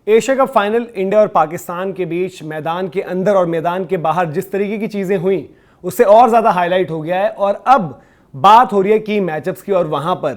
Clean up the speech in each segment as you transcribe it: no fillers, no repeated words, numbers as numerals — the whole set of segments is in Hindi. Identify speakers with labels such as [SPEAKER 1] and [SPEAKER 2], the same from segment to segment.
[SPEAKER 1] एशिया कप फाइनल इंडिया और पाकिस्तान के बीच मैदान के अंदर और मैदान के बाहर जिस तरीके की चीजें हुई उससे और ज्यादा हाईलाइट हो गया है और अब बात हो रही है की मैचअप्स की। और वहां पर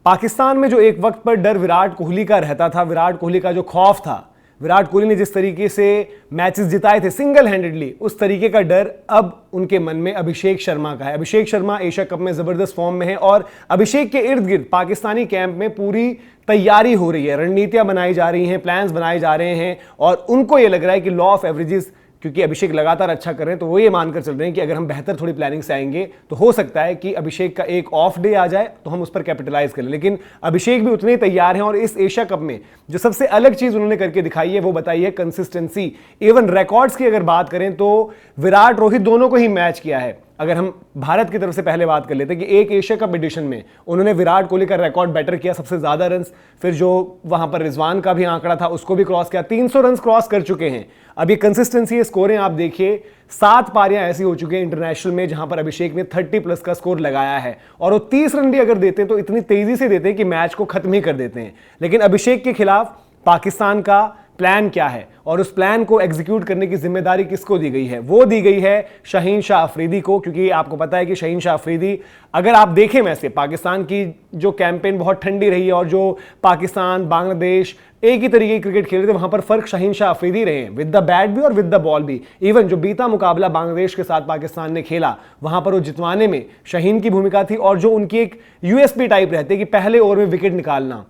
[SPEAKER 1] पाकिस्तान में जो एक वक्त पर डर विराट कोहली का रहता था, विराट कोहली का जो खौफ था, विराट कोहली ने जिस तरीके से मैचेस जिताए थे सिंगल हैंडेडली, उस तरीके का डर अब उनके मन में अभिषेक शर्मा का है। अभिषेक शर्मा एशिया कप में जबरदस्त फॉर्म में है और अभिषेक के इर्द गिर्द पाकिस्तानी कैंप में पूरी तैयारी हो रही है, रणनीतियां बनाई जा रही हैं, प्लान्स बनाए जा रहे हैं और उनको यह लग रहा है कि लॉ ऑफ एवरेजेस, क्योंकि अभिषेक लगातार अच्छा कर रहे हैं तो वो ये मानकर चल रहे हैं कि अगर हम बेहतर थोड़ी प्लानिंग से आएंगे तो हो सकता है कि अभिषेक का एक ऑफ डे आ जाए तो हम उस पर कैपिटलाइज करें। लेकिन अभिषेक भी उतने ही तैयार हैं और इस एशिया कप में जो सबसे अलग चीज उन्होंने करके दिखाई है वो बताई है कंसिस्टेंसी। इवन रिकॉर्ड्स की अगर बात करें तो विराट रोहित दोनों को ही मैच किया है। अगर हम भारत की तरफ से पहले बात कर लेते हैं कि एक एशिया कप एडिशन में उन्होंने विराट कोहली का रिकॉर्ड बेटर किया, सबसे ज्यादा रन्स, फिर जो वहां पर रिजवान का भी आंकड़ा था उसको भी क्रॉस किया, 300 रन्स क्रॉस कर चुके हैं। अब ये कंसिस्टेंसी स्कोरें आप देखिए, 7 पारियां ऐसी हो चुकी हैं इंटरनेशनल में जहां पर अभिषेक ने 30+ का स्कोर लगाया है और वो 30 रन भी अगर देते हैं तो इतनी तेजी से देते हैं कि मैच को खत्म ही कर देते हैं। लेकिन अभिषेक के खिलाफ पाकिस्तान का प्लान क्या है और उस प्लान को एग्जीक्यूट करने की जिम्मेदारी किसको दी गई है? वो दी गई है शाहीन शाह अफरीदी को, क्योंकि आपको पता है कि शाहीन शाह अफरीदी, अगर आप देखें वैसे पाकिस्तान की जो कैंपेन बहुत ठंडी रही है और जो पाकिस्तान बांग्लादेश एक ही तरीके की क्रिकेट खेल रहे थे वहां पर फर्क शाहीन शाह अफरीदी रहे हैं, विद द बैट भी और विद द बॉल भी। इवन जो बीता मुकाबला बांग्लादेश के साथ पाकिस्तान ने खेला वहां पर वो जितवाने में शाहीन की भूमिका थी और जो उनकी एक यूएसपी टाइप रहती है कि पहले ओवर में विकेट निकालना।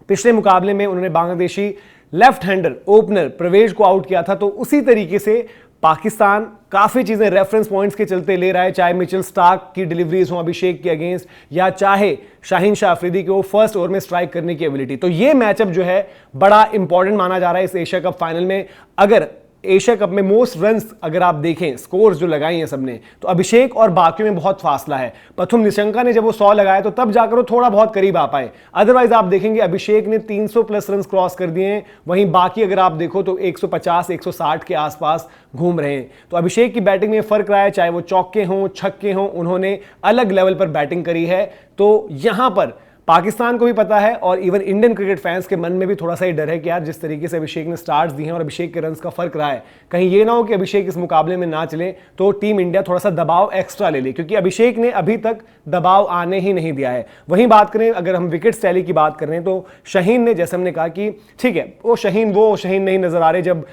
[SPEAKER 1] पिछले मुकाबले में उन्होंने बांग्लादेशी लेफ्ट हैंडर ओपनर प्रवेश को आउट किया था, तो उसी तरीके से पाकिस्तान काफी चीजें रेफरेंस पॉइंट्स के चलते ले रहा है, चाहे मिचेल स्टार्क की डिलीवरीज हो अभिषेक के अगेंस्ट या चाहे शाहीन शाह अफरीदी के वो फर्स्ट ओवर में स्ट्राइक करने की एबिलिटी। तो ये मैचअप जो है बड़ा इंपॉर्टेंट माना जा रहा है इस एशिया कप फाइनल में। अगर एशिया कप में मोस्ट रन्स अगर आप देखें, स्कोर्स जो लगाई हैं सबने, तो अभिषेक और बाकियों में बहुत फासला है। प्रथम निशंका ने जब वो 100 लगाया तो तब जाकर वो थोड़ा बहुत करीब आ पाए, अदरवाइज आप देखेंगे अभिषेक ने 300+ रन क्रॉस कर दिए हैं, वहीं बाकी अगर आप देखो तो 150-160 के आसपास घूम रहे हैं। तो अभिषेक की बैटिंग में फर्क रहा है, चाहे वो चौके हों छक्के हों, उन्होंने अलग लेवल पर बैटिंग करी है। तो यहां पर पाकिस्तान को भी पता है और इवन इंडियन क्रिकेट फैंस के मन में भी थोड़ा सा ही डर है कि यार जिस तरीके से अभिषेक ने स्टार्ट्स दिए हैं और अभिषेक के रन्स का फर्क रहा है, कहीं ये ना हो कि अभिषेक इस मुकाबले में ना चले तो टीम इंडिया थोड़ा सा दबाव एक्स्ट्रा ले ले, क्योंकि अभिषेक ने अभी तक दबाव आने ही नहीं दिया है। वहीं बात करें, अगर हम विकेट टैली की बात कर रहे हैं तो शाहीन ने, जैसे हमने कहा कि ठीक है वो शाहीन नहीं नजर आ रहे जब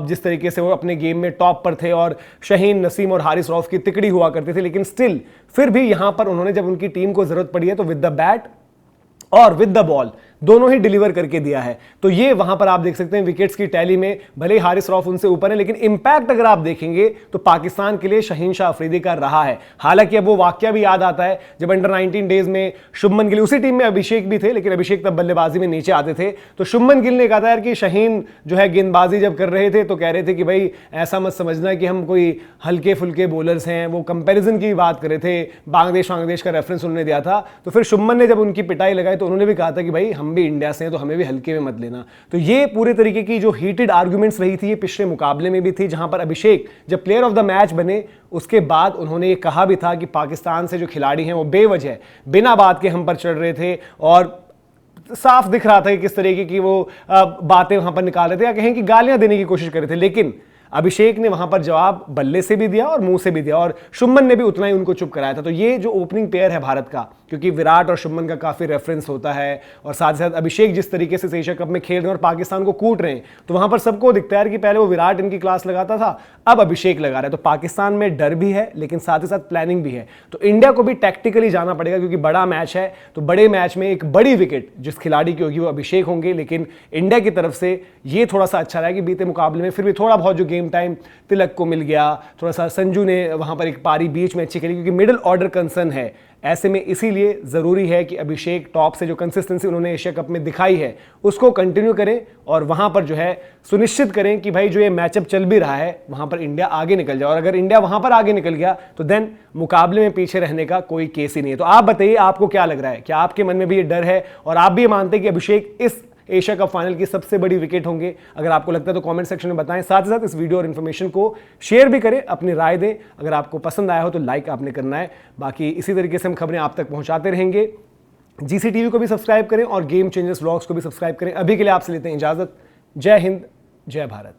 [SPEAKER 1] जिस तरीके से वो अपने गेम में टॉप पर थे और शाहीन, नसीम और हारिस रऊफ की तिकड़ी हुआ करते थे, लेकिन स्टिल फिर भी यहां पर उन्होंने जब उनकी टीम को जरूरत पड़ी है तो विद द बैट और विद द बॉल दोनों ही डिलीवर करके दिया है। तो ये वहां पर आप देख सकते हैं विकेट्स की टैली में भले ही हारिस रऊफ उनसे ऊपर है, लेकिन इंपैक्ट अगर आप देखेंगे तो पाकिस्तान के लिए शाहीन शाह अफरीदी का रहा है। हालांकि अब वो वाकया भी याद आता है जब अंडर 19 डेज में शुभमन गिल, उसी टीम में अभिषेक भी थे लेकिन अभिषेक तब बल्लेबाजी में नीचे आते थे, तो शुभमन गिल ने कहा था यार कि शाहीन जो है गेंदबाजी जब कर रहे थे तो कह रहे थे कि भाई ऐसा मत समझना कि हम कोई हल्के फुल्के बॉलर्स हैं, वो कंपेरिजन की बात कर रहे थे, बांग्लादेश का रेफरेंस उन्होंने दिया था। तो फिर शुभमन ने जब उनकी पिटाई लगाई तो उन्होंने भी कहा था कि भाई हम भी इंडिया से हैं तो हमें भी हल्के में मत लेना। तो ये पूरे तरीके की जो हीटेड आर्गुमेंट्स रही थी ये पिछले मुकाबले में भी थी, जहां पर अभिषेक जब प्लेयर ऑफ द मैच बने उसके बाद उन्होंने ये कहा भी था कि पाकिस्तान से जो खिलाड़ी हैं वो बेवजह बिना बात के हम पर चढ़ रहे थे और साफ दिख रहा था कि किस तरीके की वो बातें वहां पर निकाल रहे थे या कहें कि गालियां देने की कोशिश कर रहे थे। लेकिन अभिषेक ने वहां पर जवाब बल्ले से भी दिया और मुंह से भी दिया और शुभमन ने भी उतना ही उनको चुप कराया था। तो ये जो ओपनिंग पेयर है भारत का, क्योंकि विराट और शुभमन का काफी रेफरेंस होता है और साथ ही साथ अभिषेक जिस तरीके से एशिया कप में खेल रहे हैं और पाकिस्तान को कूट रहे हैं, तो वहां पर सबको दिखता है कि पहले वो विराट इनकी क्लास लगाता था, अब अभिषेक लगा रहा है। तो पाकिस्तान में डर भी है लेकिन साथ ही साथ प्लानिंग भी है। तो इंडिया को भी टैक्टिकली जाना पड़ेगा क्योंकि बड़ा मैच है, तो बड़े मैच में एक बड़ी विकेट जिस खिलाड़ी की होगी वो अभिषेक होंगे। लेकिन इंडिया की तरफ से ये थोड़ा सा अच्छा रहा कि बीते मुकाबले में फिर भी थोड़ा बहुत जो गेम टाइम तिलक को मिल गया, थोड़ा सा संजू ने वहां पर एक पारी बीच में अच्छी खेली, क्योंकि मिडिल ऑर्डर कंसर्न है। ऐसे में इसीलिए जरूरी है कि अभिषेक टॉप से जो कंसिस्टेंसी उन्होंने एशिया कप में दिखाई है उसको कंटिन्यू करें और वहां पर जो है सुनिश्चित करें कि भाई जो ये मैचअप चल भी रहा है वहां पर इंडिया आगे निकल जाए। और अगर इंडिया वहां पर आगे निकल गया तो देन मुकाबले में पीछे रहने का कोई केस ही नहीं है। तो आप बताइए आपको क्या लग रहा है, क्या आपके मन में भी ये डर है और आप भी ये मानते हैं कि अभिषेक इस एशिया कप फाइनल की सबसे बड़ी विकेट होंगे? अगर आपको लगता है तो कमेंट सेक्शन में बताएं, साथ ही साथ इस वीडियो और इन्फॉर्मेशन को शेयर भी करें, अपनी राय दें। अगर आपको पसंद आया हो तो लाइक आपने करना है। बाकी इसी तरीके से हम खबरें आप तक पहुंचाते रहेंगे। GCTV को भी सब्सक्राइब करें और गेम चेंजर्स व्लॉग्स को भी सब्सक्राइब करें। अभी के लिए आपसे लेते हैं इजाजत। जय हिंद, जय भारत।